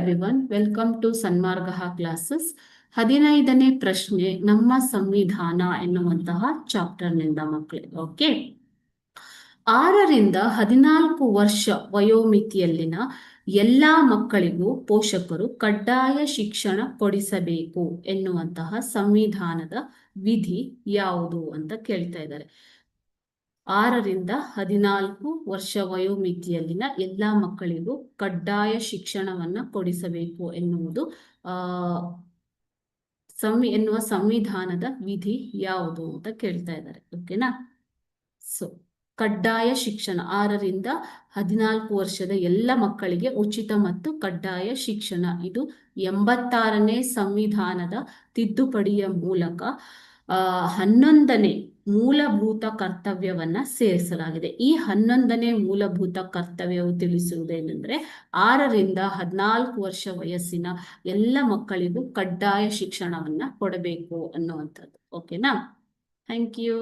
Everyone, welcome to Sanmarga classes. 15ನೇ ಪ್ರಶ್ನೆ ನಮ್ಮ ಸಂವಿಧಾನ ಎನ್ನುವಂತಹ ಚಾಪ್ಟರ್ನಿಂದ ಮಕ್ಕಳೇ. ಓಕೆ, 6ರಿಂದ 14 ವರ್ಷ ವಯೋಮಿತಿಯಲ್ಲಿನ ಎಲ್ಲಾ ಮಕ್ಕಳಿಗೂ ಪೋಷಕರು ಕಡ್ಡಾಯ ಶಿಕ್ಷಣ ಕೊಡಿಸಬೇಕು ಎನ್ನುವಂತಹ ಸಂವಿಧಾನದ ವಿಧಿ ಯಾವುದು ಅಂತ ಕೇಳ್ತಾ ಇದ್ದಾರೆ. 6ರಿಂದ 14 ವರ್ಷ ವಯೋಮಿತಿಯಲ್ಲಿನ ಎಲ್ಲ ಮಕ್ಕಳಿಗೂ ಕಡ್ಡಾಯ ಶಿಕ್ಷಣವನ್ನ ಕೊಡಿಸಬೇಕು ಎನ್ನುವುದು ಎನ್ನುವ ಸಂವಿಧಾನದ ವಿಧಿ ಯಾವುದು ಅಂತ ಕೇಳ್ತಾ ಇದ್ದಾರೆ. ಓಕೆನಾ? ಸೊ ಕಡ್ಡಾಯ ಶಿಕ್ಷಣ 6ರಿಂದ 14 ವರ್ಷದ ಎಲ್ಲ ಮಕ್ಕಳಿಗೆ ಉಚಿತ ಮತ್ತು ಕಡ್ಡಾಯ ಶಿಕ್ಷಣ, ಇದು 86ನೇ ಸಂವಿಧಾನದ ತಿದ್ದುಪಡಿಯ ಮೂಲಕ 11ನೇ ಮೂಲಭೂತ ಕರ್ತವ್ಯವನ್ನ ಸೇರಿಸಲಾಗಿದೆ. ಈ 11ನೇ ಮೂಲಭೂತ ಕರ್ತವ್ಯವು ತಿಳಿಸುವುದೇನೆಂದ್ರೆ 6ರಿಂದ 14 ವರ್ಷ ವಯಸ್ಸಿನ ಎಲ್ಲ ಮಕ್ಕಳಿಗೂ ಕಡ್ಡಾಯ ಶಿಕ್ಷಣವನ್ನ ಕೊಡಬೇಕು ಅನ್ನುವಂಥದ್ದು. ಓಕೆನಾ? Thank you.